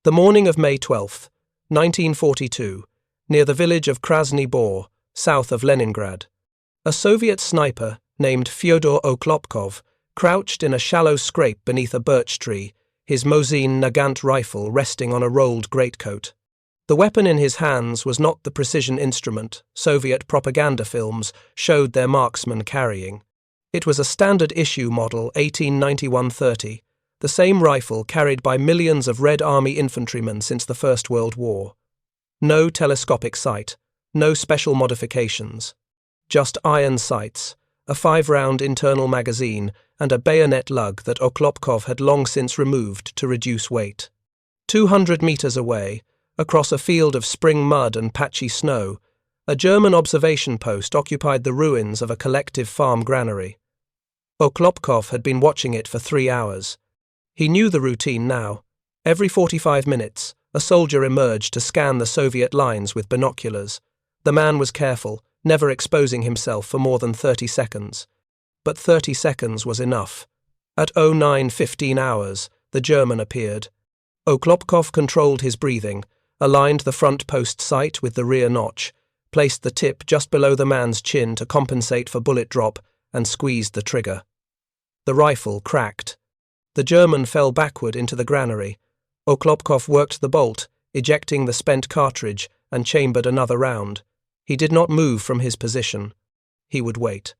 The morning of May 12, 1942, near the village of Krasny Bor, south of Leningrad, a Soviet sniper named Fyodor Okhlopkov crouched in a shallow scrape beneath a birch tree, his Mosin-Nagant rifle resting on a rolled greatcoat. The weapon in his hands was not the precision instrument Soviet propaganda films showed their marksmen carrying. It was a standard-issue model 1891-30, the same rifle carried by millions of Red Army infantrymen since the First World War. No telescopic sight, no special modifications. Just iron sights, a 5-round internal magazine, and a bayonet lug that Okhlopkov had long since removed to reduce weight. 200 meters away, across a field of spring mud and patchy snow, a German observation post occupied the ruins of a collective farm granary. Okhlopkov had been watching it for 3 hours. He knew the routine now. Every 45 minutes, a soldier emerged to scan the Soviet lines with binoculars. The man was careful, never exposing himself for more than 30 seconds. But 30 seconds was enough. At 09:15 hours, the German appeared. Okhlopkov controlled his breathing, aligned the front post sight with the rear notch, placed the tip just below the man's chin to compensate for bullet drop, and squeezed the trigger. The rifle cracked. The German fell backward into the granary. Okhlopkov worked the bolt, ejecting the spent cartridge, and chambered another round. He did not move from his position. He would wait.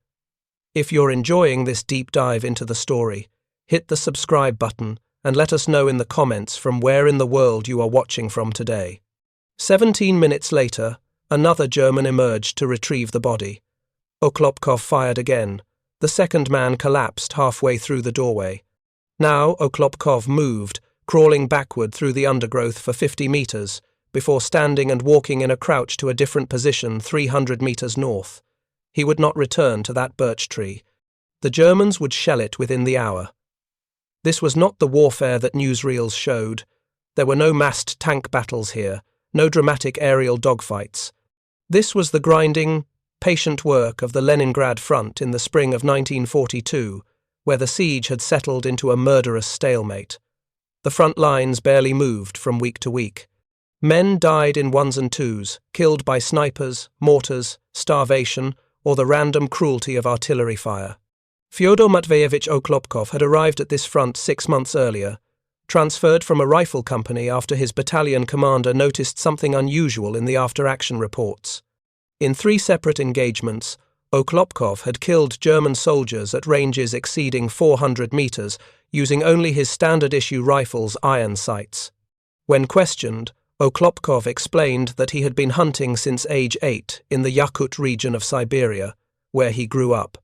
If you're enjoying this deep dive into the story, hit the subscribe button and let us know in the comments from where in the world you are watching from today. 17 minutes later, another German emerged to retrieve the body. Okhlopkov fired again. The second man collapsed halfway through the doorway. Now Okhlopkov moved, crawling backward through the undergrowth for 50 meters, before standing and walking in a crouch to a different position 300 meters north. He would not return to that birch tree. The Germans would shell it within the hour. This was not the warfare that newsreels showed. There were no massed tank battles here, no dramatic aerial dogfights. This was the grinding, patient work of the Leningrad Front in the spring of 1942, where the siege had settled into a murderous stalemate. The front lines barely moved from week to week. Men died in ones and twos, killed by snipers, mortars, starvation, or the random cruelty of artillery fire. Fyodor Okhlopkov had arrived at this front 6 months earlier, transferred from a rifle company after his battalion commander noticed something unusual in the after-action reports. In 3 separate engagements, Okhlopkov had killed German soldiers at ranges exceeding 400 meters using only his standard-issue rifle's iron sights. When questioned, Okhlopkov explained that he had been hunting since age 8 in the Yakut region of Siberia, where he grew up.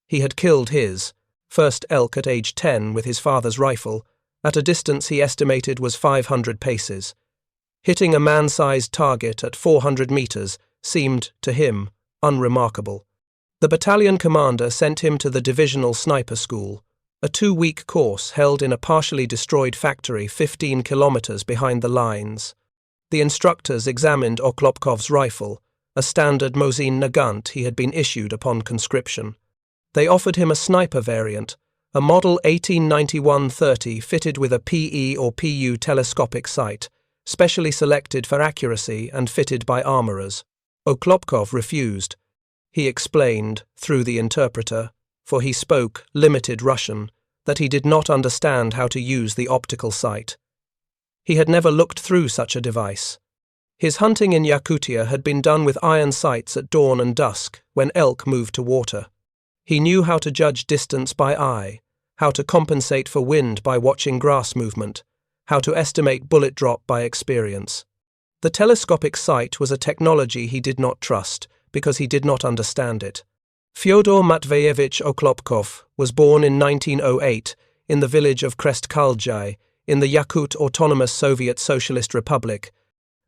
He had killed his first elk at age 10 with his father's rifle, at a distance he estimated was 500 paces. Hitting a man-sized target at 400 meters seemed, to him, unremarkable. The battalion commander sent him to the divisional sniper school, a 2-week course held in a partially destroyed factory 15 kilometers behind the lines. The instructors examined Okhlopkov's rifle, a standard Mosin-Nagant he had been issued upon conscription. They offered him a sniper variant, a model 1891-30 fitted with a PE or PU telescopic sight, specially selected for accuracy and fitted by armourers. Okhlopkov refused. He explained, through the interpreter, for he spoke limited Russian, that he did not understand how to use the optical sight. He had never looked through such a device. His hunting in Yakutia had been done with iron sights at dawn and dusk, when elk moved to water. He knew how to judge distance by eye, how to compensate for wind by watching grass movement, how to estimate bullet drop by experience. The telescopic sight was a technology he did not trust, because he did not understand it. Fyodor Okhlopkov was born in 1908 in the village of Krest-Kaljai in the Yakut Autonomous Soviet Socialist Republic,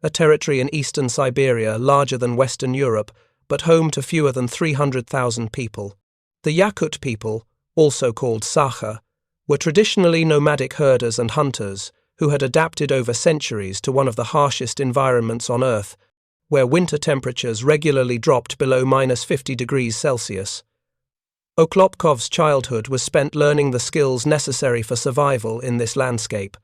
a territory in eastern Siberia larger than Western Europe, but home to fewer than 300,000 people. The Yakut people, also called Sakha, were traditionally nomadic herders and hunters who had adapted over centuries to one of the harshest environments on Earth, where winter temperatures regularly dropped below -50 degrees Celsius. Okhlopkov's childhood was spent learning the skills necessary for survival in this landscape.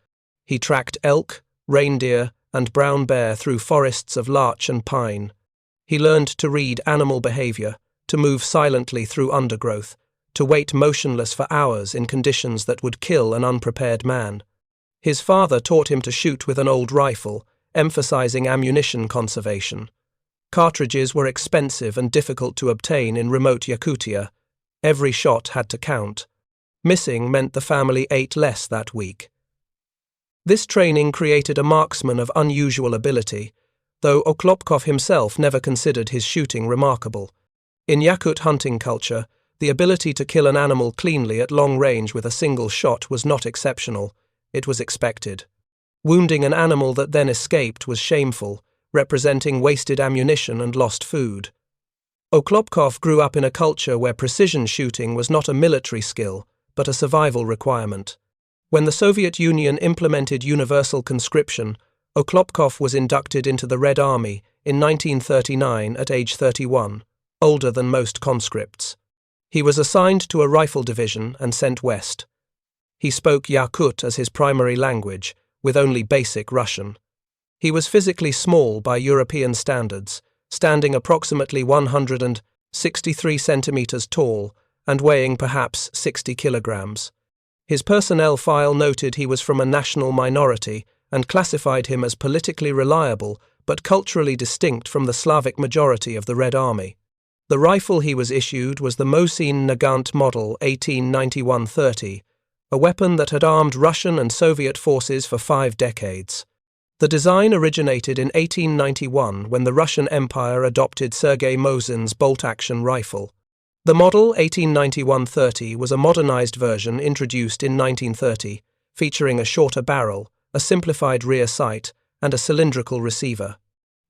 He tracked elk, reindeer, and brown bear through forests of larch and pine. He learned to read animal behavior, to move silently through undergrowth, to wait motionless for hours in conditions that would kill an unprepared man. His father taught him to shoot with an old rifle, emphasizing ammunition conservation. Cartridges were expensive and difficult to obtain in remote Yakutia. Every shot had to count. Missing meant the family ate less that week. This training created a marksman of unusual ability, though Okhlopkov himself never considered his shooting remarkable. In Yakut hunting culture, the ability to kill an animal cleanly at long range with a single shot was not exceptional, it was expected. Wounding an animal that then escaped was shameful, representing wasted ammunition and lost food. Okhlopkov grew up in a culture where precision shooting was not a military skill, but a survival requirement. When the Soviet Union implemented universal conscription, Okhlopkov was inducted into the Red Army in 1939 at age 31, older than most conscripts. He was assigned to a rifle division and sent west. He spoke Yakut as his primary language, with only basic Russian. He was physically small by European standards, standing approximately 163 centimeters tall and weighing perhaps 60 kilograms. His personnel file noted he was from a national minority and classified him as politically reliable but culturally distinct from the Slavic majority of the Red Army. The rifle he was issued was the Mosin-Nagant model 1891-30, a weapon that had armed Russian and Soviet forces for 5 decades. The design originated in 1891 when the Russian Empire adopted Sergei Mosin's bolt-action rifle. The model 1891-30 was a modernized version introduced in 1930, featuring a shorter barrel, a simplified rear sight, and a cylindrical receiver.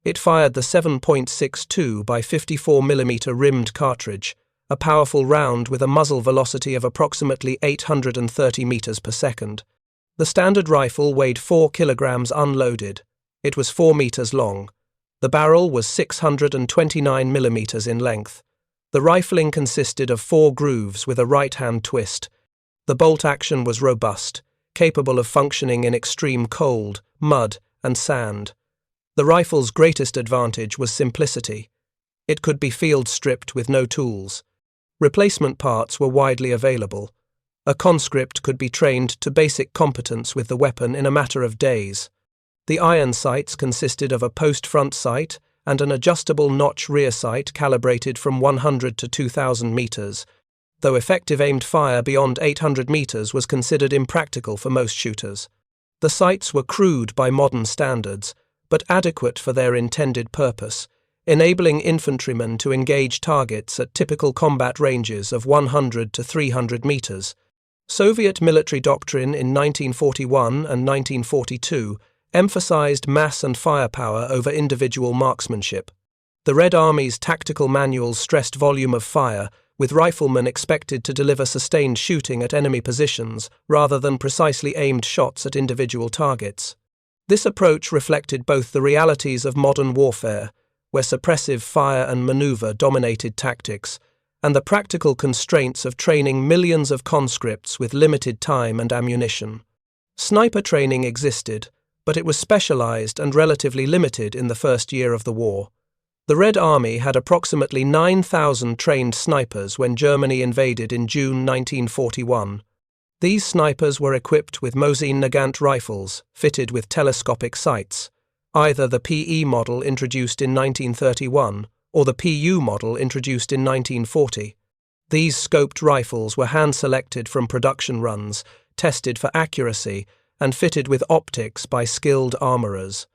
It fired the 7.62 by 54 mm rimmed cartridge, a powerful round with a muzzle velocity of approximately 830 meters per second. The standard rifle weighed 4 kilograms unloaded. It was 4 meters long. The barrel was 629 millimeters in length. The rifling consisted of 4 grooves with a right-hand twist. The bolt action was robust, capable of functioning in extreme cold, mud, and sand. The rifle's greatest advantage was simplicity. It could be field-stripped with no tools. Replacement parts were widely available. A conscript could be trained to basic competence with the weapon in a matter of days. The iron sights consisted of a post-front sight and an adjustable notch rear sight calibrated from 100 to 2,000 meters, though effective aimed fire beyond 800 meters was considered impractical for most shooters. The sights were crude by modern standards, but adequate for their intended purpose, enabling infantrymen to engage targets at typical combat ranges of 100 to 300 meters. Soviet military doctrine in 1941 and 1942 emphasized mass and firepower over individual marksmanship. The Red Army's tactical manuals stressed volume of fire, with riflemen expected to deliver sustained shooting at enemy positions rather than precisely aimed shots at individual targets. This approach reflected both the realities of modern warfare, where suppressive fire and maneuver dominated tactics, and the practical constraints of training millions of conscripts with limited time and ammunition. Sniper training existed, but it was specialized and relatively limited in the first year of the war. The Red Army had approximately 9,000 trained snipers when Germany invaded in June 1941. These snipers were equipped with Mosin-Nagant rifles, fitted with telescopic sights, either the PE model introduced in 1931 or the PU model introduced in 1940. These scoped rifles were hand-selected from production runs, tested for accuracy, and fitted with optics by skilled armorers.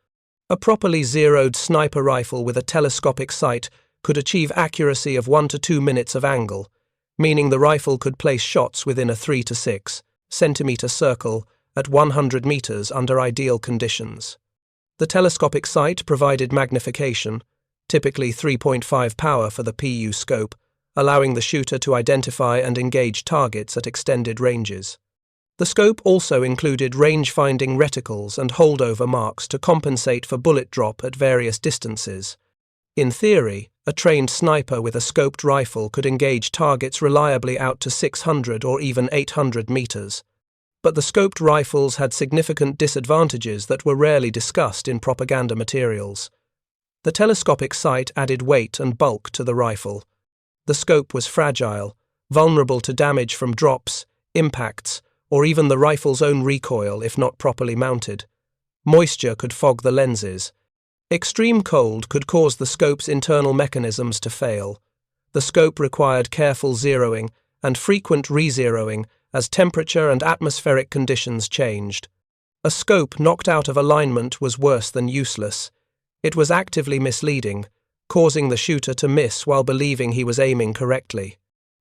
A properly zeroed sniper rifle with a telescopic sight could achieve accuracy of 1 to 2 minutes of angle, meaning the rifle could place shots within a 3 to 6 centimeter circle at 100 meters under ideal conditions. The telescopic sight provided magnification, typically 3.5 power for the PU scope, allowing the shooter to identify and engage targets at extended ranges. The scope also included range-finding reticles and holdover marks to compensate for bullet drop at various distances. In theory, a trained sniper with a scoped rifle could engage targets reliably out to 600 or even 800 meters. But the scoped rifles had significant disadvantages that were rarely discussed in propaganda materials. The telescopic sight added weight and bulk to the rifle. The scope was fragile, vulnerable to damage from drops, impacts, or even the rifle's own recoil if not properly mounted. Moisture could fog the lenses. Extreme cold could cause the scope's internal mechanisms to fail. The scope required careful zeroing and frequent re-zeroing as temperature and atmospheric conditions changed. A scope knocked out of alignment was worse than useless. It was actively misleading, causing the shooter to miss while believing he was aiming correctly.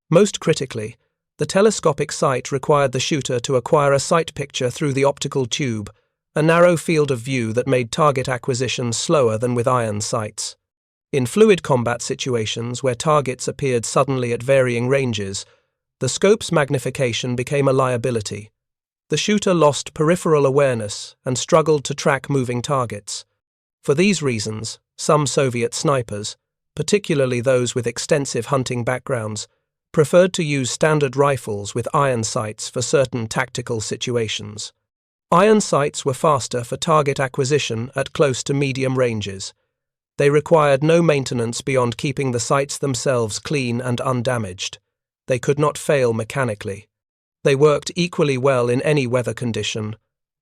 Most critically, the telescopic sight required the shooter to acquire a sight picture through the optical tube, a narrow field of view that made target acquisition slower than with iron sights. In fluid combat situations where targets appeared suddenly at varying ranges, the scope's magnification became a liability. The shooter lost peripheral awareness and struggled to track moving targets. For these reasons, some Soviet snipers, particularly those with extensive hunting backgrounds, preferred to use standard rifles with iron sights for certain tactical situations. Iron sights were faster for target acquisition at close to medium ranges. They required no maintenance beyond keeping the sights themselves clean and undamaged. They could not fail mechanically. They worked equally well in any weather condition,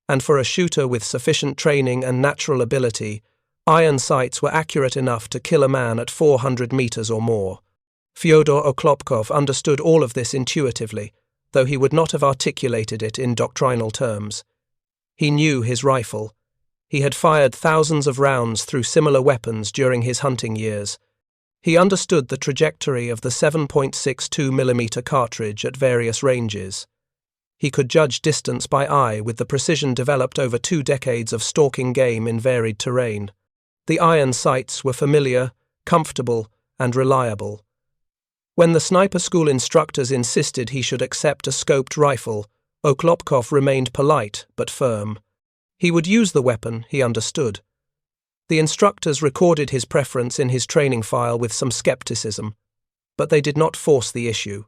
and for a shooter with sufficient training and natural ability, iron sights were accurate enough to kill a man at 400 meters or more. Fyodor Okhlopkov understood all of this intuitively, though he would not have articulated it in doctrinal terms. He knew his rifle. He had fired thousands of rounds through similar weapons during his hunting years. He understood the trajectory of the 7.62mm cartridge at various ranges. He could judge distance by eye with the precision developed over 2 decades of stalking game in varied terrain. The iron sights were familiar, comfortable, and reliable. When the sniper school instructors insisted he should accept a scoped rifle, Okhlopkov remained polite but firm. He would use the weapon, he understood. The instructors recorded his preference in his training file with some skepticism, but they did not force the issue.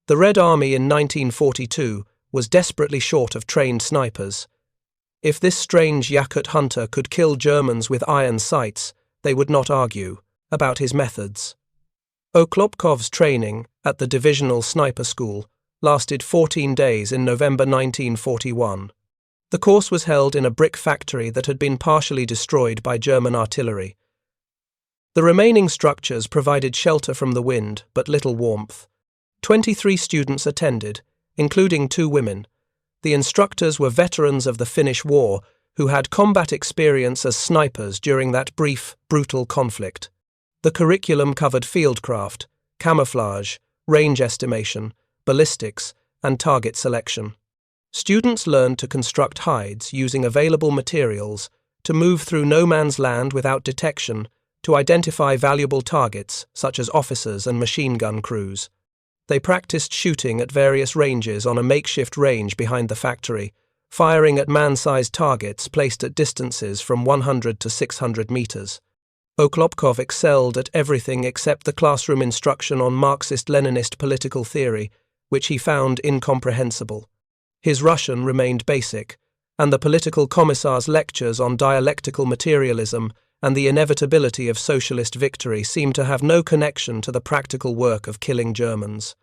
The Red Army in 1942 was desperately short of trained snipers. If this strange Yakut hunter could kill Germans with iron sights, they would not argue about his methods. Okhlopkov's training at the Divisional Sniper School lasted 14 days in November 1941. The course was held in a brick factory that had been partially destroyed by German artillery. The remaining structures provided shelter from the wind, but little warmth. 23 students attended, including 2 women. The instructors were veterans of the Finnish War who had combat experience as snipers during that brief, brutal conflict. The curriculum covered fieldcraft, camouflage, range estimation, ballistics, and target selection. Students learned to construct hides using available materials, to move through no man's land without detection, to identify valuable targets such as officers and machine gun crews. They practiced shooting at various ranges on a makeshift range behind the factory, firing at man-sized targets placed at distances from 100 to 600 meters. Okhlopkov excelled at everything except the classroom instruction on Marxist-Leninist political theory, which he found incomprehensible. His Russian remained basic, and the political commissar's lectures on dialectical materialism and the inevitability of socialist victory seemed to have no connection to the practical work of killing Germans.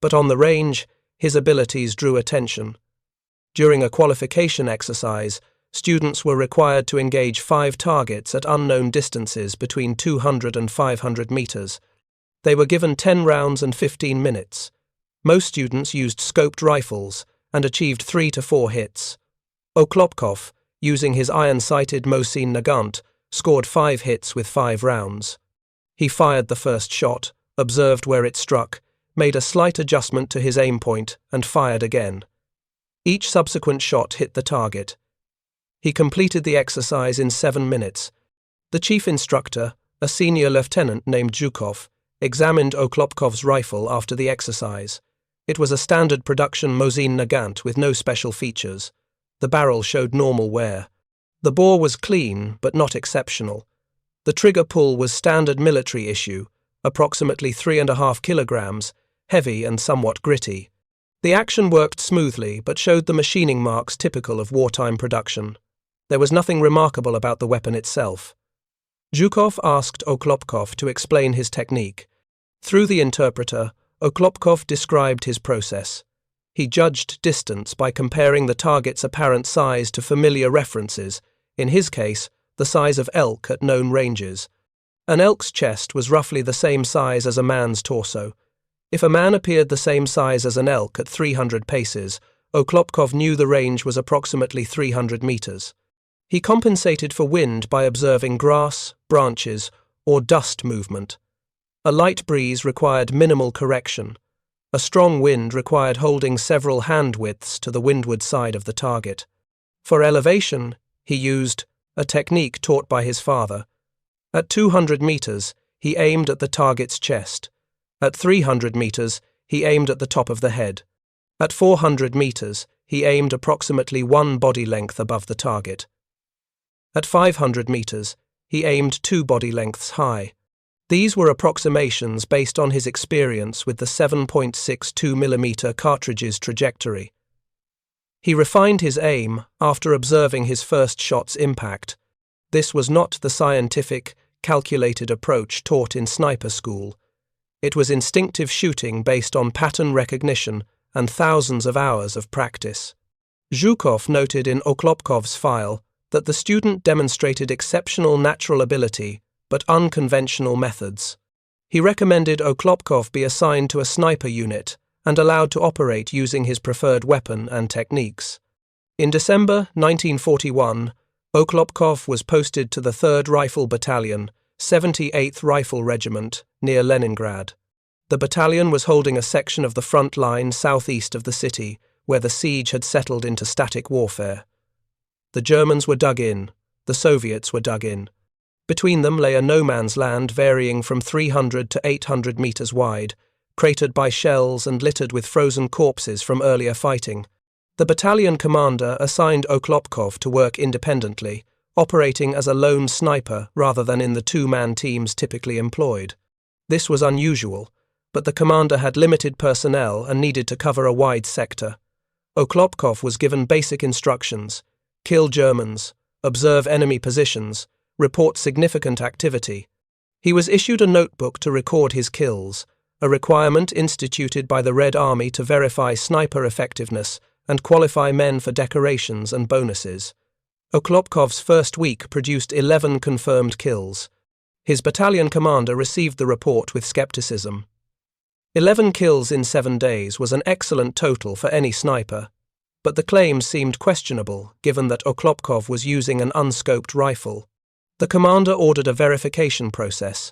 But on the range, his abilities drew attention. During a qualification exercise, students were required to engage 5 targets at unknown distances between 200 and 500 meters. They were given 10 rounds and 15 minutes. Most students used scoped rifles and achieved 3 to 4 hits. Okhlopkov, using his iron-sighted Mosin-Nagant, scored 5 hits with 5 rounds. He fired the first shot, observed where it struck, made a slight adjustment to his aim point, and fired again. Each subsequent shot hit the target. He completed the exercise in 7 minutes. The chief instructor, a senior lieutenant named Zhukov, examined Okhlopkov's rifle after the exercise. It was a standard production Mosin-Nagant with no special features. The barrel showed normal wear. The bore was clean, but not exceptional. The trigger pull was standard military issue, approximately 3.5 kilograms, heavy and somewhat gritty. The action worked smoothly but showed the machining marks typical of wartime production. There was nothing remarkable about the weapon itself. Zhukov asked Okhlopkov to explain his technique. Through the interpreter, Okhlopkov described his process. He judged distance by comparing the target's apparent size to familiar references, in his case, the size of elk at known ranges. An elk's chest was roughly the same size as a man's torso. If a man appeared the same size as an elk at 300 paces, Okhlopkov knew the range was approximately 300 meters. He compensated for wind by observing grass, branches, or dust movement. A light breeze required minimal correction. A strong wind required holding several hand widths to the windward side of the target. For elevation, he used a technique taught by his father. At 200 meters, he aimed at the target's chest. At 300 meters, he aimed at the top of the head. At 400 meters, he aimed approximately one body length above the target. At 500 meters, he aimed 2 body lengths high. These were approximations based on his experience with the 7.62mm cartridge's trajectory. He refined his aim after observing his first shot's impact. This was not the scientific, calculated approach taught in sniper school. It was instinctive shooting based on pattern recognition and thousands of hours of practice. Zhukov noted in Okhlopkov's file that the student demonstrated exceptional natural ability but unconventional methods. He recommended Okhlopkov be assigned to a sniper unit and allowed to operate using his preferred weapon and techniques. In December 1941, Okhlopkov was posted to the 3rd Rifle Battalion, 78th Rifle Regiment, near Leningrad. The battalion was holding a section of the front line southeast of the city, where the siege had settled into static warfare. The Germans were dug in, the Soviets were dug in. Between them lay a no-man's land varying from 300 to 800 meters wide, cratered by shells and littered with frozen corpses from earlier fighting. The battalion commander assigned Okhlopkov to work independently, operating as a lone sniper rather than in the 2-man teams typically employed. This was unusual, but the commander had limited personnel and needed to cover a wide sector. Okhlopkov was given basic instructions: kill Germans, observe enemy positions, report significant activity. He was issued a notebook to record his kills, a requirement instituted by the Red Army to verify sniper effectiveness and qualify men for decorations and bonuses. Okhlopkov's first week produced 11 confirmed kills. His battalion commander received the report with skepticism. 11 kills in 7 days was an excellent total for any sniper, but the claim seemed questionable given that Okhlopkov was using an unscoped rifle. The commander ordered a verification process.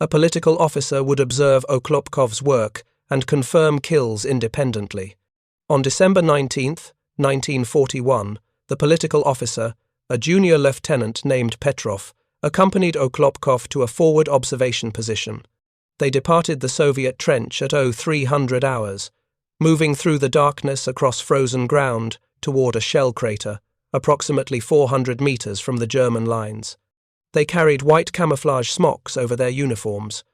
A political officer would observe Okhlopkov's work and confirm kills independently. On December 19, 1941, the political officer, a junior lieutenant named Petrov, accompanied Okhlopkov to a forward observation position. They departed the Soviet trench at 0300 hours, moving through the darkness across frozen ground toward a shell crater, approximately 400 meters from the German lines. They carried white camouflage smocks over their uniforms.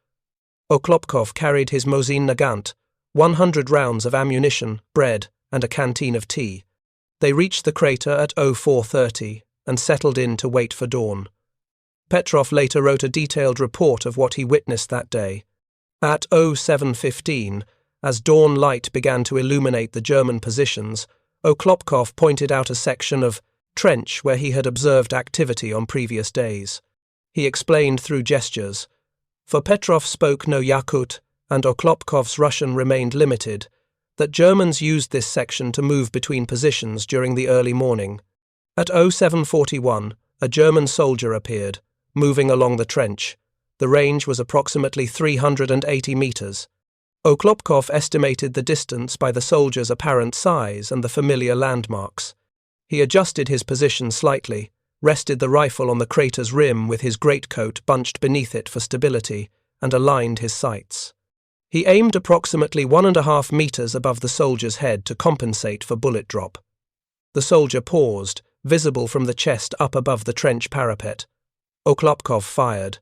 Okhlopkov carried his Mosin-Nagant, 100 rounds of ammunition, bread, and a canteen of tea. They reached the crater at 0430 and settled in to wait for dawn. Petrov later wrote a detailed report of what he witnessed that day. At 0715, as dawn light began to illuminate the German positions, Okhlopkov pointed out a section of trench where he had observed activity on previous days. He explained through gestures. For Petrov spoke no Yakut, and Okhlopkov's Russian remained limited, that Germans used this section to move between positions during the early morning. At 0741, a German soldier appeared, moving along the trench. The range was approximately 380 meters. Okhlopkov estimated the distance by the soldier's apparent size and the familiar landmarks. He adjusted his position slightly, rested the rifle on the crater's rim with his greatcoat bunched beneath it for stability, and aligned his sights. He aimed approximately 1.5 meters above the soldier's head to compensate for bullet drop. The soldier paused, visible from the chest up above the trench parapet. Okhlopkov fired.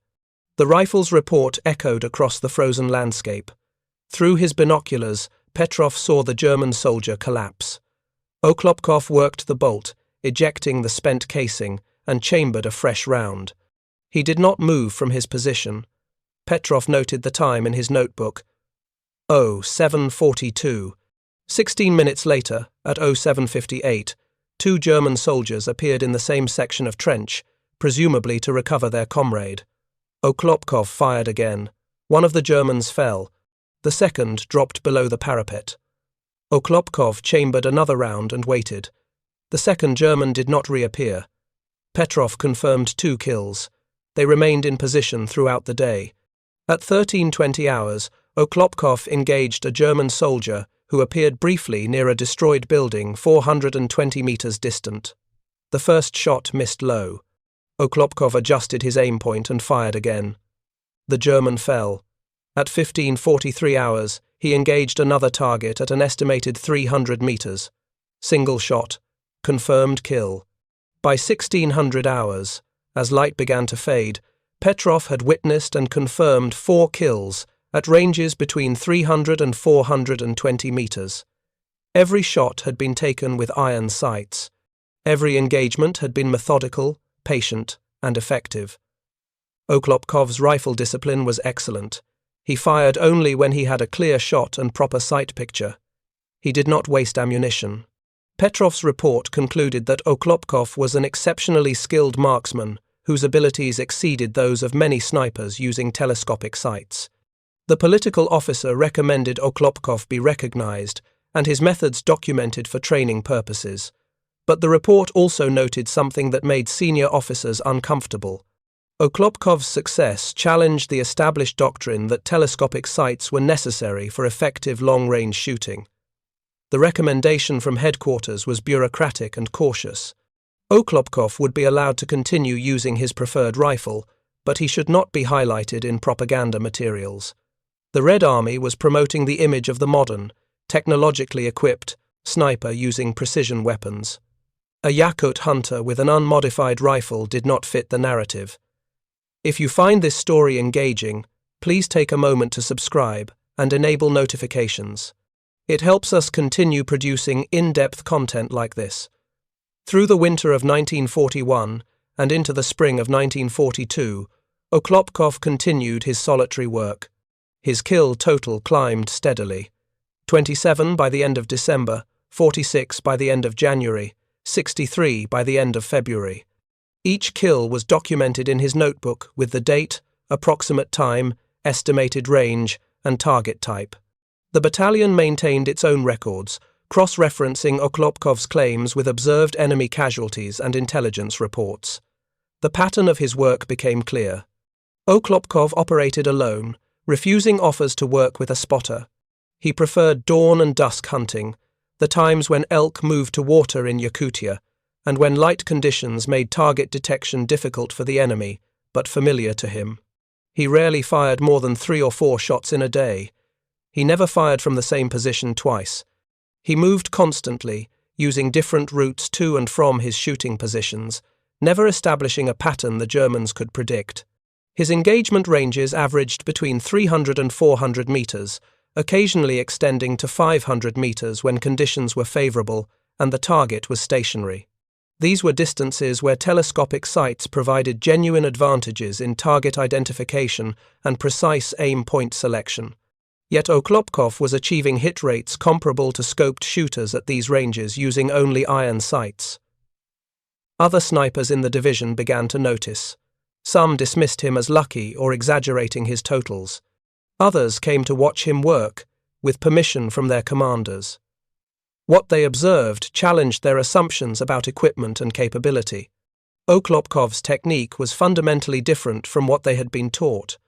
The rifle's report echoed across the frozen landscape. Through his binoculars, Petrov saw the German soldier collapse. Okhlopkov worked the bolt, ejecting the spent casing, and chambered a fresh round. He did not move from his position. Petrov noted the time in his notebook. 07:42. 16 minutes later, at 07:58, 2 German soldiers appeared in the same section of trench, presumably to recover their comrade. Okhlopkov fired again. One of the Germans fell. The second dropped below the parapet. Okhlopkov chambered another round and waited. The second German did not reappear. Petrov confirmed 2 kills. They remained in position throughout the day. At 13:20 hours, Okhlopkov engaged a German soldier who appeared briefly near a destroyed building 420 meters distant. The first shot missed low. Okhlopkov adjusted his aim point and fired again. The German fell. At 15:43 hours, he engaged another target at an estimated 300 meters. Single shot. Confirmed kill. By 1600 hours, as light began to fade, Petrov had witnessed and confirmed 4 kills at ranges between 300 and 420 meters. Every shot had been taken with iron sights. Every engagement had been methodical, patient, and effective. Okhlopkov's rifle discipline was excellent. He fired only when he had a clear shot and proper sight picture. He did not waste ammunition. Petrov's report concluded that Okhlopkov was an exceptionally skilled marksman whose abilities exceeded those of many snipers using telescopic sights. The political officer recommended Okhlopkov be recognized and his methods documented for training purposes. But the report also noted something that made senior officers uncomfortable. Okhlopkov's success challenged the established doctrine that telescopic sights were necessary for effective long-range shooting. The recommendation from headquarters was bureaucratic and cautious. Okhlopkov would be allowed to continue using his preferred rifle, but he should not be highlighted in propaganda materials. The Red Army was promoting the image of the modern, technologically equipped sniper using precision weapons. A Yakut hunter with an unmodified rifle did not fit the narrative. If you find this story engaging, please take a moment to subscribe and enable notifications. It helps us continue producing in-depth content like this. Through the winter of 1941 and into the spring of 1942, Okhlopkov continued his solitary work. His kill total climbed steadily. 27 by the end of December, 46 by the end of January, 63 by the end of February. Each kill was documented in his notebook with the date, approximate time, estimated range, and target type. The battalion maintained its own records, cross-referencing Okhlopkov's claims with observed enemy casualties and intelligence reports. The pattern of his work became clear. Okhlopkov operated alone, refusing offers to work with a spotter. He preferred dawn and dusk hunting, the times when elk moved to water in Yakutia, and when light conditions made target detection difficult for the enemy, but familiar to him. He rarely fired more than 3 or 4 shots in a day. He never fired from the same position twice. He moved constantly, using different routes to and from his shooting positions, never establishing a pattern the Germans could predict. His engagement ranges averaged between 300 and 400 meters, occasionally extending to 500 meters when conditions were favorable and the target was stationary. These were distances where telescopic sights provided genuine advantages in target identification and precise aim point selection. Yet Okhlopkov was achieving hit rates comparable to scoped shooters at these ranges using only iron sights. Other snipers in the division began to notice. Some dismissed him as lucky or exaggerating his totals. Others came to watch him work, with permission from their commanders. What they observed challenged their assumptions about equipment and capability. Okhlopkov's technique was fundamentally different from what they had been taught.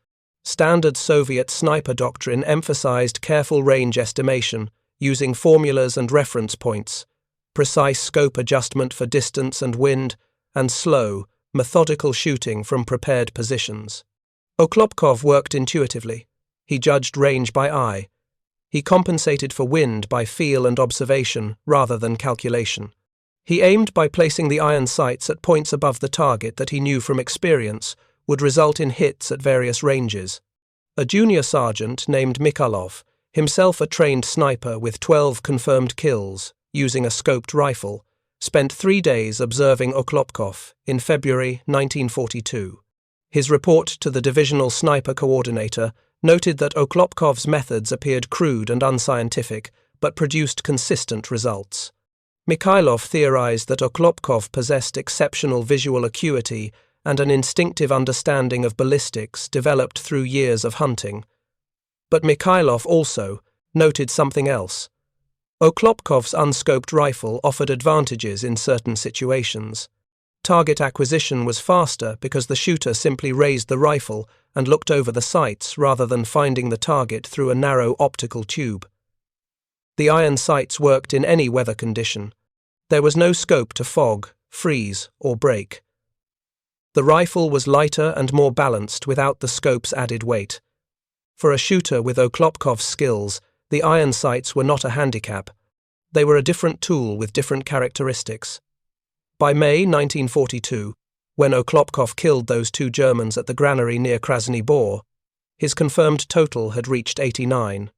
Standard Soviet sniper doctrine emphasized careful range estimation, using formulas and reference points, precise scope adjustment for distance and wind, and slow, methodical shooting from prepared positions. Okhlopkov worked intuitively. He judged range by eye. He compensated for wind by feel and observation rather than calculation. He aimed by placing the iron sights at points above the target that he knew from experience would result in hits at various ranges. A junior sergeant named Mikhailov, himself a trained sniper with 12 confirmed kills using a scoped rifle, spent 3 days observing Okhlopkov in February 1942. His report to the divisional sniper coordinator noted that Okhlopkov's methods appeared crude and unscientific, but produced consistent results. Mikhailov theorized that Okhlopkov possessed exceptional visual acuity and an instinctive understanding of ballistics developed through years of hunting. But Mikhailov also noted something else. Okhlopkov's unscoped rifle offered advantages in certain situations. Target acquisition was faster because the shooter simply raised the rifle and looked over the sights rather than finding the target through a narrow optical tube. The iron sights worked in any weather condition. There was no scope to fog, freeze, or break. The rifle was lighter and more balanced without the scope's added weight. For a shooter with Okhlopkov's skills, the iron sights were not a handicap. They were a different tool with different characteristics. By May 1942, when Okhlopkov killed those 2 Germans at the granary near Krasny Bor, his confirmed total had reached 89.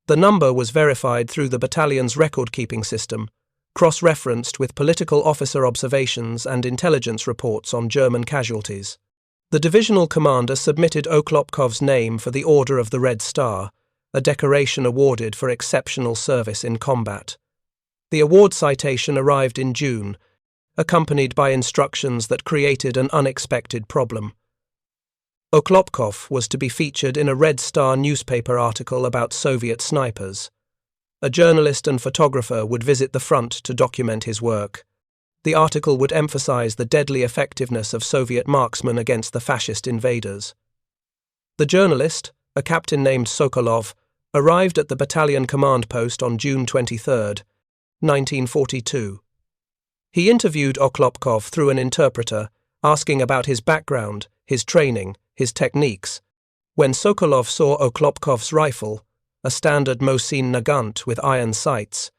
The number was verified through the battalion's record-keeping system, cross-referenced with political officer observations and intelligence reports on German casualties. The divisional commander submitted Okhlopkov's name for the Order of the Red Star, a decoration awarded for exceptional service in combat. The award citation arrived in June, accompanied by instructions that created an unexpected problem. Okhlopkov was to be featured in a Red Star newspaper article about Soviet snipers. A journalist and photographer would visit the front to document his work. The article would emphasize the deadly effectiveness of Soviet marksmen against the fascist invaders. The journalist, a captain named Sokolov, arrived at the battalion command post on June 23, 1942. He interviewed Okhlopkov through an interpreter, asking about his background, his training, his techniques. When Sokolov saw Okhlopkov's rifle, a standard Mosin-Nagant with iron sights,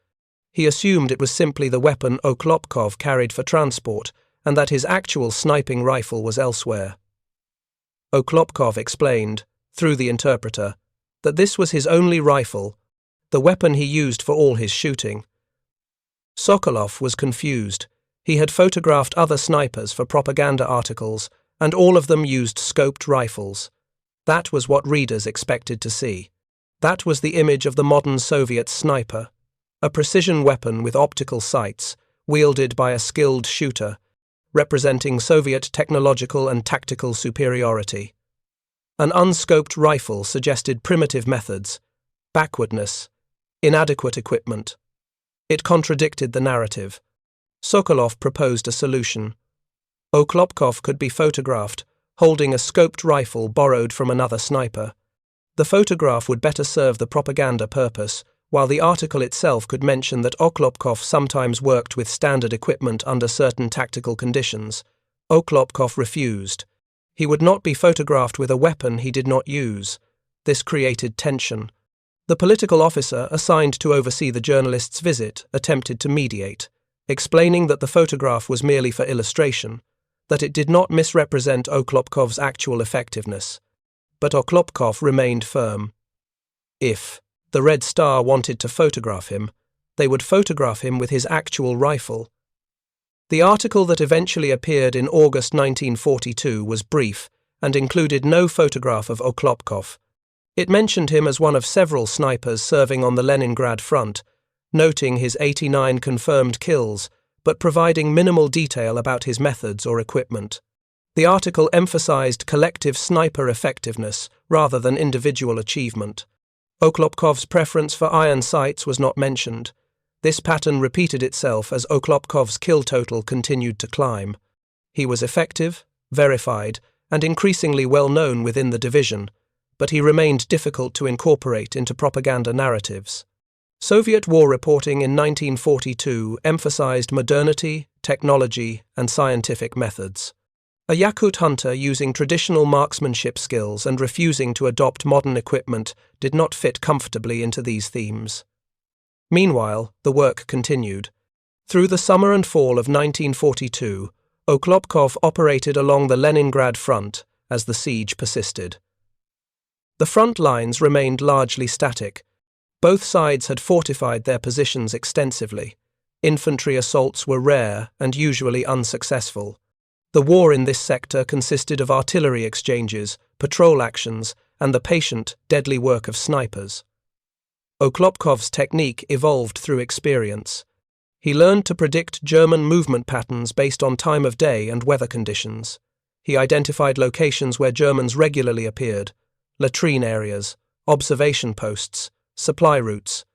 he assumed it was simply the weapon Okhlopkov carried for transport and that his actual sniping rifle was elsewhere. Okhlopkov explained, through the interpreter, that this was his only rifle, the weapon he used for all his shooting. Sokolov was confused. He had photographed other snipers for propaganda articles, and all of them used scoped rifles. That was what readers expected to see. That was the image of the modern Soviet sniper, a precision weapon with optical sights, wielded by a skilled shooter, representing Soviet technological and tactical superiority. An unscoped rifle suggested primitive methods, backwardness, inadequate equipment. It contradicted the narrative. Sokolov proposed a solution. Okhlopkov could be photographed, holding a scoped rifle borrowed from another sniper. The photograph would better serve the propaganda purpose, while the article itself could mention that Okhlopkov sometimes worked with standard equipment under certain tactical conditions. Okhlopkov refused. He would not be photographed with a weapon he did not use. This created tension. The political officer assigned to oversee the journalist's visit attempted to mediate, explaining that the photograph was merely for illustration, that it did not misrepresent Okhlopkov's actual effectiveness. But Okhlopkov remained firm. If the Red Star wanted to photograph him, they would photograph him with his actual rifle. The article that eventually appeared in August 1942 was brief and included no photograph of Okhlopkov. It mentioned him as one of several snipers serving on the Leningrad Front, noting his 89 confirmed kills, but providing minimal detail about his methods or equipment. The article emphasized collective sniper effectiveness rather than individual achievement. Okhlopkov's preference for iron sights was not mentioned. This pattern repeated itself as Okhlopkov's kill total continued to climb. He was effective, verified, and increasingly well known within the division, but he remained difficult to incorporate into propaganda narratives. Soviet war reporting in 1942 emphasized modernity, technology, and scientific methods. A Yakut hunter using traditional marksmanship skills and refusing to adopt modern equipment did not fit comfortably into these themes. Meanwhile, the work continued. Through the summer and fall of 1942, Okhlopkov operated along the Leningrad Front as the siege persisted. The front lines remained largely static. Both sides had fortified their positions extensively. Infantry assaults were rare and usually unsuccessful. The war in this sector consisted of artillery exchanges, patrol actions, and the patient, deadly work of snipers. Okhlopkov's technique evolved through experience. He learned to predict German movement patterns based on time of day and weather conditions. He identified locations where Germans regularly appeared, latrine areas, observation posts, supply routes.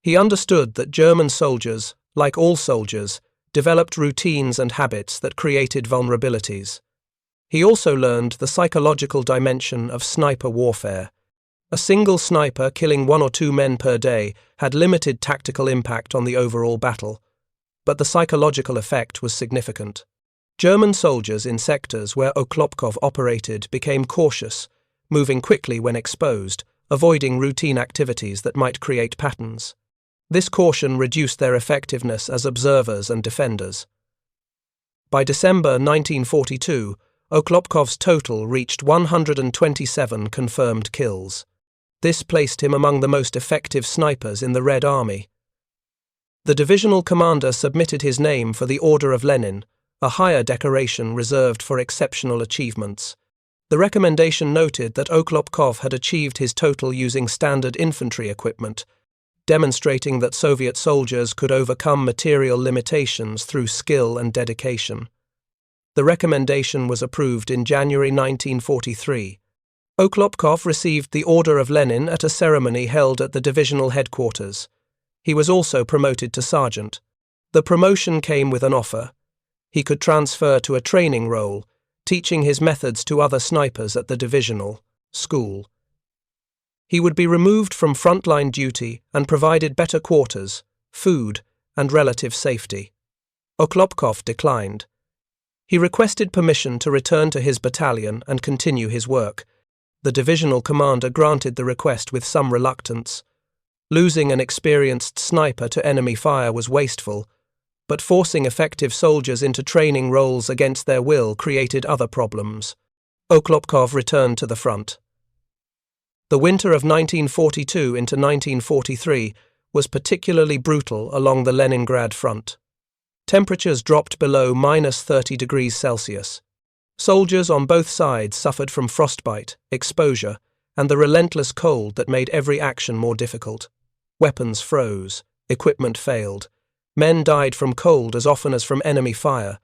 He understood that German soldiers, like all soldiers, developed routines and habits that created vulnerabilities. He also learned the psychological dimension of sniper warfare. A single sniper killing 1 or 2 men per day had limited tactical impact on the overall battle, but the psychological effect was significant. German soldiers in sectors where Okhlopkov operated became cautious, moving quickly when exposed, avoiding routine activities that might create patterns. This caution reduced their effectiveness as observers and defenders. By December 1942, Okhlopkov's total reached 127 confirmed kills. This placed him among the most effective snipers in the Red Army. The divisional commander submitted his name for the Order of Lenin, a higher decoration reserved for exceptional achievements. The recommendation noted that Okhlopkov had achieved his total using standard infantry equipment, demonstrating that Soviet soldiers could overcome material limitations through skill and dedication. The recommendation was approved in January 1943. Okhlopkov received the Order of Lenin at a ceremony held at the divisional headquarters. He was also promoted to sergeant. The promotion came with an offer. He could transfer to a training role, teaching his methods to other snipers at the divisional school. He would be removed from frontline duty and provided better quarters, food, and relative safety. Okhlopkov declined. He requested permission to return to his battalion and continue his work. The divisional commander granted the request with some reluctance. Losing an experienced sniper to enemy fire was wasteful, but forcing effective soldiers into training roles against their will created other problems. Okhlopkov returned to the front. The winter of 1942 into 1943 was particularly brutal along the Leningrad Front. Temperatures dropped below -30 degrees Celsius. Soldiers on both sides suffered from frostbite, exposure, and the relentless cold that made every action more difficult. Weapons froze, equipment failed. Men died from cold as often as from enemy fire.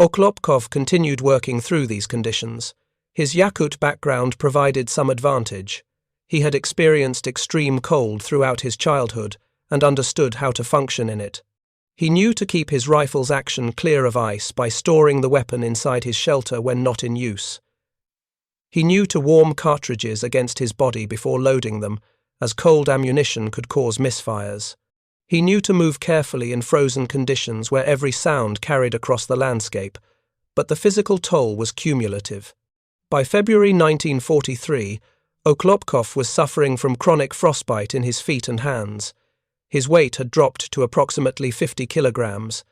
Okhlopkov continued working through these conditions. His Yakut background provided some advantage. He had experienced extreme cold throughout his childhood and understood how to function in it. He knew to keep his rifle's action clear of ice by storing the weapon inside his shelter when not in use. He knew to warm cartridges against his body before loading them, as cold ammunition could cause misfires. He knew to move carefully in frozen conditions where every sound carried across the landscape, but the physical toll was cumulative. By February 1943, Okhlopkov was suffering from chronic frostbite in his feet and hands. His weight had dropped to approximately 50 kilograms.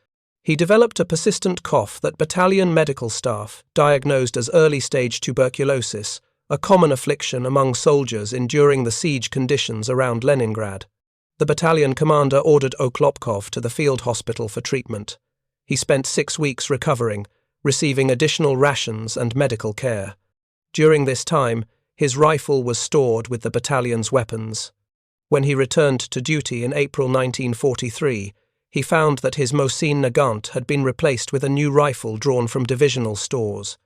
He developed a persistent cough that battalion medical staff diagnosed as early-stage tuberculosis, a common affliction among soldiers enduring the siege conditions around Leningrad. The battalion commander ordered Okhlopkov to the field hospital for treatment. He spent 6 weeks recovering, receiving additional rations and medical care. During this time, his rifle was stored with the battalion's weapons. When he returned to duty in April 1943, he found that his Mosin-Nagant had been replaced with a new rifle drawn from divisional stores.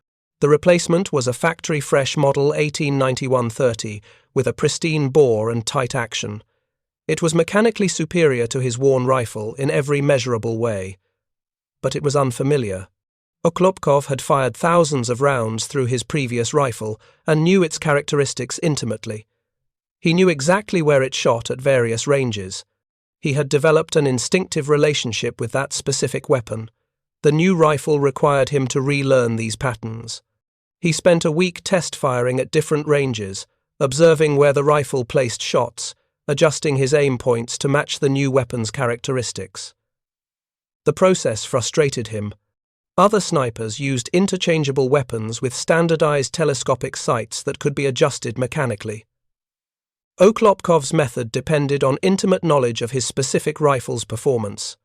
The replacement was a factory-fresh model 1891-30 with a pristine bore and tight action. It was mechanically superior to his worn rifle in every measurable way. But it was unfamiliar. Okhlopkov had fired thousands of rounds through his previous rifle and knew its characteristics intimately. He knew exactly where it shot at various ranges. He had developed an instinctive relationship with that specific weapon. The new rifle required him to relearn these patterns. He spent a week test firing at different ranges, observing where the rifle placed shots, adjusting his aim points to match the new weapon's characteristics. The process frustrated him. Other snipers used interchangeable weapons with standardized telescopic sights that could be adjusted mechanically. Okhlopkov's method depended on intimate knowledge of his specific rifle's performance.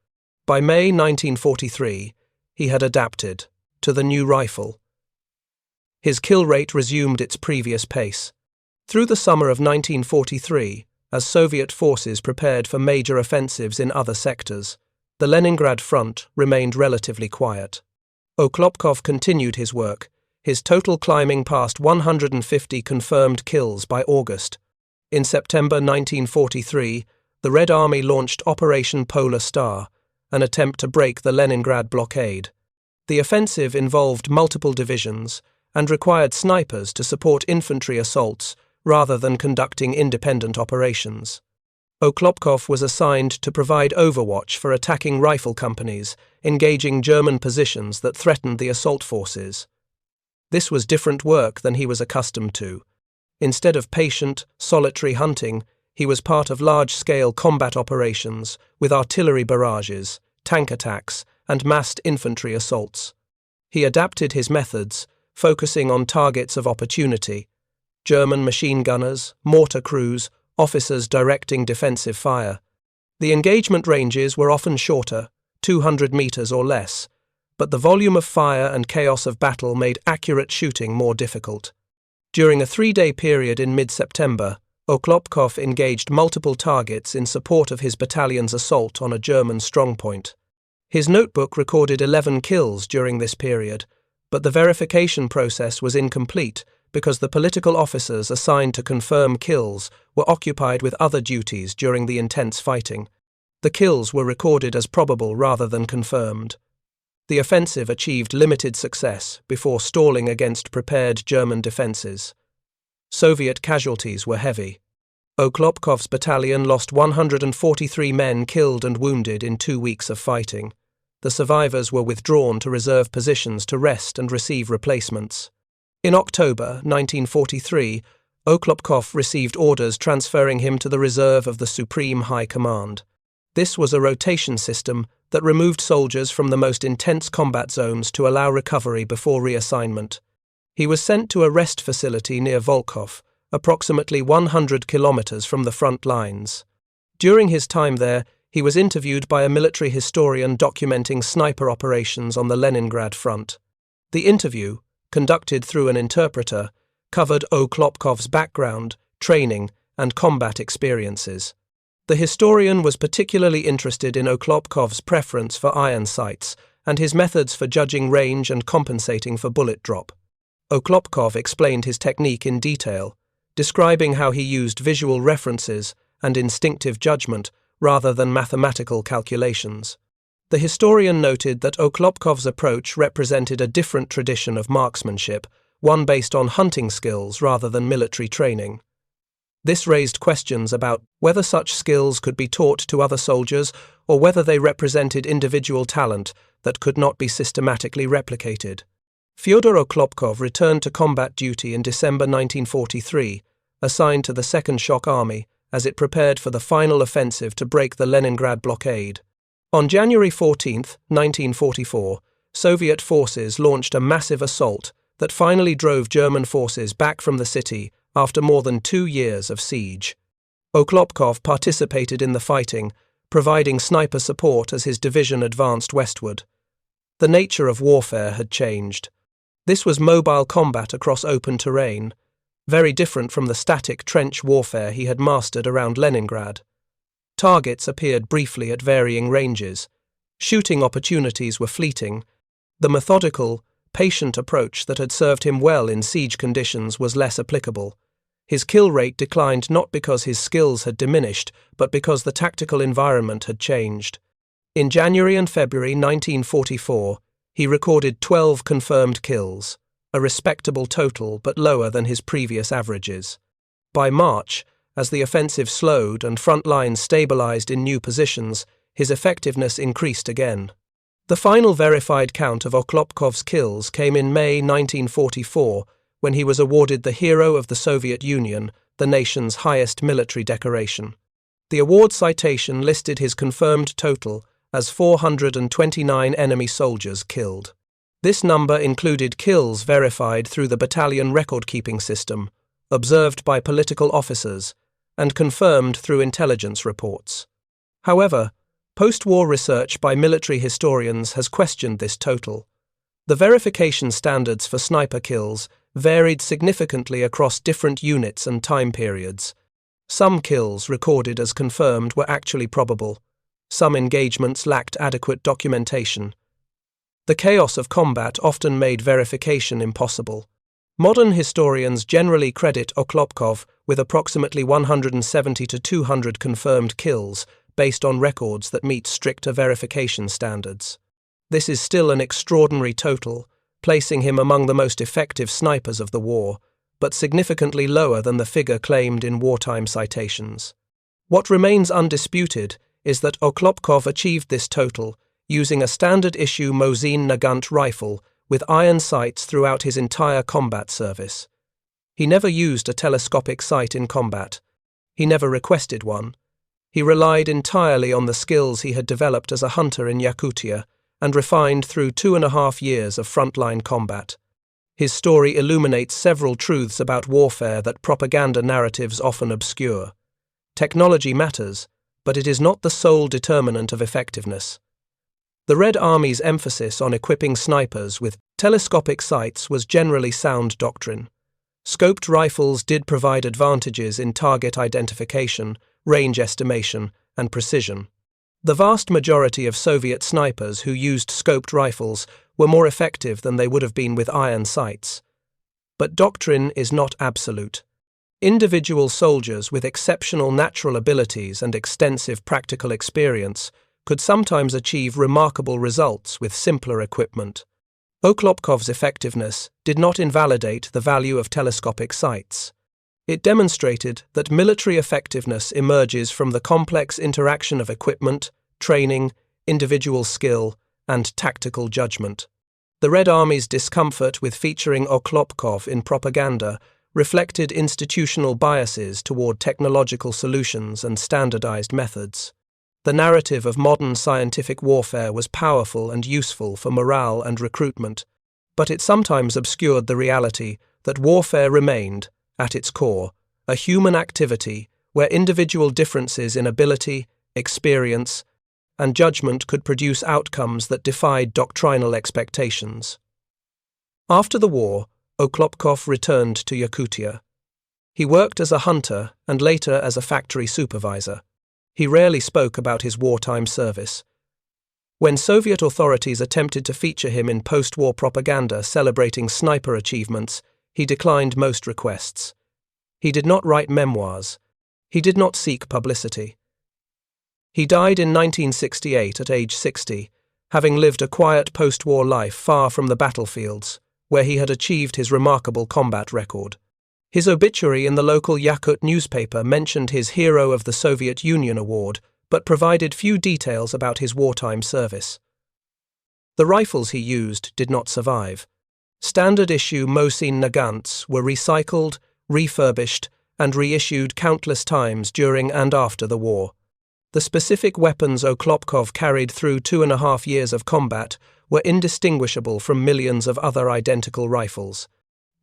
By May 1943, he had adapted to the new rifle. His kill rate resumed its previous pace. Through the summer of 1943, as Soviet forces prepared for major offensives in other sectors, the Leningrad Front remained relatively quiet. Okhlopkov continued his work, his total climbing past 150 confirmed kills by August. In September 1943, the Red Army launched Operation Polar Star, an attempt to break the Leningrad blockade. The offensive involved multiple divisions and required snipers to support infantry assaults rather than conducting independent operations. Okhlopkov was assigned to provide overwatch for attacking rifle companies, engaging German positions that threatened the assault forces. This was different work than he was accustomed to. Instead of patient, solitary hunting, he was part of large-scale combat operations with artillery barrages, tank attacks, and massed infantry assaults. He adapted his methods, focusing on targets of opportunity: German machine gunners, mortar crews, officers directing defensive fire. The engagement ranges were often shorter, 200 meters or less, but the volume of fire and chaos of battle made accurate shooting more difficult. During a 3-day period in mid-September, Okhlopkov engaged multiple targets in support of his battalion's assault on a German strongpoint. His notebook recorded 11 kills during this period, but the verification process was incomplete because the political officers assigned to confirm kills were occupied with other duties during the intense fighting. The kills were recorded as probable rather than confirmed. The offensive achieved limited success before stalling against prepared German defenses. Soviet casualties were heavy. Okhlopkov's battalion lost 143 men killed and wounded in 2 weeks of fighting. The survivors were withdrawn to reserve positions to rest and receive replacements. In October 1943, Okhlopkov received orders transferring him to the reserve of the Supreme High Command. This was a rotation system that removed soldiers from the most intense combat zones to allow recovery before reassignment. He was sent to a rest facility near Volkhov, approximately 100 kilometers from the front lines. During his time there, he was interviewed by a military historian documenting sniper operations on the Leningrad Front. The interview, conducted through an interpreter, covered Okhlopkov's background, training, and combat experiences. The historian was particularly interested in Okhlopkov's preference for iron sights and his methods for judging range and compensating for bullet drop. Okhlopkov explained his technique in detail, describing how he used visual references and instinctive judgment rather than mathematical calculations. The historian noted that Okhlopkov's approach represented a different tradition of marksmanship, one based on hunting skills rather than military training. This raised questions about whether such skills could be taught to other soldiers or whether they represented individual talent that could not be systematically replicated. Fyodor Okhlopkov returned to combat duty in December 1943, assigned to the Second Shock Army as it prepared for the final offensive to break the Leningrad blockade. On January 14, 1944, Soviet forces launched a massive assault that finally drove German forces back from the city after more than 2 years of siege. Okhlopkov participated in the fighting, providing sniper support as his division advanced westward. The nature of warfare had changed. This was mobile combat across open terrain, very different from the static trench warfare he had mastered around Leningrad. Targets appeared briefly at varying ranges. Shooting opportunities were fleeting. The methodical, patient approach that had served him well in siege conditions was less applicable. His kill rate declined not because his skills had diminished, but because the tactical environment had changed. In January and February 1944, he recorded 12 confirmed kills, a respectable total but lower than his previous averages. By March, as the offensive slowed and front lines stabilized in new positions, his effectiveness increased again. The final verified count of Okhlopkov's kills came in May 1944, when he was awarded the Hero of the Soviet Union, the nation's highest military decoration. The award citation listed his confirmed total as 429 enemy soldiers killed. This number included kills verified through the battalion record-keeping system, observed by political officers, and confirmed through intelligence reports. However, post-war research by military historians has questioned this total. The verification standards for sniper kills varied significantly across different units and time periods. Some kills recorded as confirmed were actually probable. Some engagements lacked adequate documentation. The chaos of combat often made verification impossible. Modern historians generally credit Okhlopkov with approximately 170 to 200 confirmed kills based on records that meet stricter verification standards. This is still an extraordinary total, placing him among the most effective snipers of the war, but significantly lower than the figure claimed in wartime citations. What remains undisputed is that Okhlopkov achieved this total using a standard-issue Mosin-Nagant rifle with iron sights throughout his entire combat service. He never used a telescopic sight in combat. He never requested one. He relied entirely on the skills he had developed as a hunter in Yakutia and refined through 2.5 years of frontline combat. His story illuminates several truths about warfare that propaganda narratives often obscure. Technology matters, but it is not the sole determinant of effectiveness. The Red Army's emphasis on equipping snipers with telescopic sights was generally sound doctrine. Scoped rifles did provide advantages in target identification, range estimation, and precision. The vast majority of Soviet snipers who used scoped rifles were more effective than they would have been with iron sights. But doctrine is not absolute. Individual soldiers with exceptional natural abilities and extensive practical experience could sometimes achieve remarkable results with simpler equipment. Okhlopkov's effectiveness did not invalidate the value of telescopic sights. It demonstrated that military effectiveness emerges from the complex interaction of equipment, training, individual skill, and tactical judgment. The Red Army's discomfort with featuring Okhlopkov in propaganda reflected institutional biases toward technological solutions and standardized methods. The narrative of modern scientific warfare was powerful and useful for morale and recruitment, but it sometimes obscured the reality that warfare remained, at its core, a human activity where individual differences in ability, experience, and judgment could produce outcomes that defied doctrinal expectations. After the war, Okhlopkov returned to Yakutia. He worked as a hunter and later as a factory supervisor. He rarely spoke about his wartime service. When Soviet authorities attempted to feature him in post-war propaganda celebrating sniper achievements, he declined most requests. He did not write memoirs. He did not seek publicity. He died in 1968 at age 60, having lived a quiet post-war life far from the battlefields, where he had achieved his remarkable combat record. His obituary in the local Yakut newspaper mentioned his Hero of the Soviet Union award, but provided few details about his wartime service. The rifles he used did not survive. Standard-issue Mosin-Nagants were recycled, refurbished, and reissued countless times during and after the war. The specific weapons Okhlopkov carried through 2.5 years of combat were indistinguishable from millions of other identical rifles.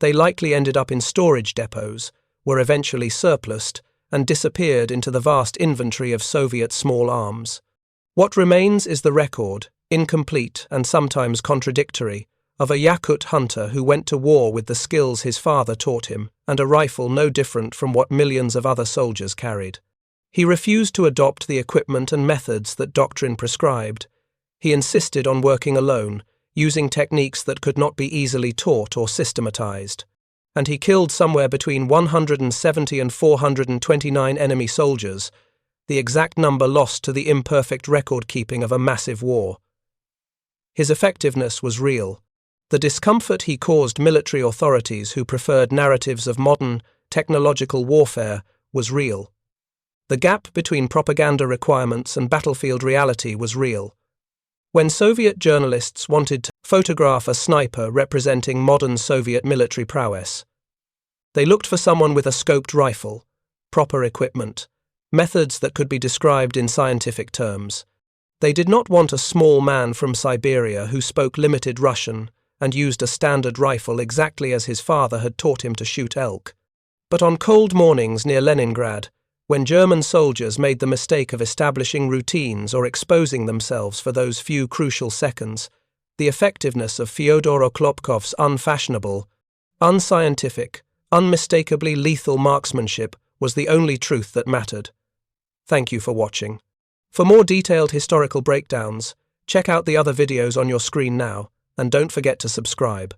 They likely ended up in storage depots, were eventually surplused, and disappeared into the vast inventory of Soviet small arms. What remains is the record, incomplete and sometimes contradictory, of a Yakut hunter who went to war with the skills his father taught him, and a rifle no different from what millions of other soldiers carried. He refused to adopt the equipment and methods that doctrine prescribed. He insisted on working alone, using techniques that could not be easily taught or systematized. And he killed somewhere between 170 and 429 enemy soldiers, the exact number lost to the imperfect record-keeping of a massive war. His effectiveness was real. The discomfort he caused military authorities who preferred narratives of modern, technological warfare was real. The gap between propaganda requirements and battlefield reality was real. When Soviet journalists wanted to photograph a sniper representing modern Soviet military prowess, they looked for someone with a scoped rifle, proper equipment, methods that could be described in scientific terms. They did not want a small man from Siberia who spoke limited Russian and used a standard rifle exactly as his father had taught him to shoot elk. But on cold mornings near Leningrad, When German soldiers made the mistake of establishing routines or exposing themselves for those few crucial seconds, the effectiveness of Fyodor Okhlopkov's unfashionable, unscientific, unmistakably lethal marksmanship was the only truth that mattered. Thank you for watching. For more detailed historical breakdowns, check out the other videos on your screen now, and don't forget to subscribe.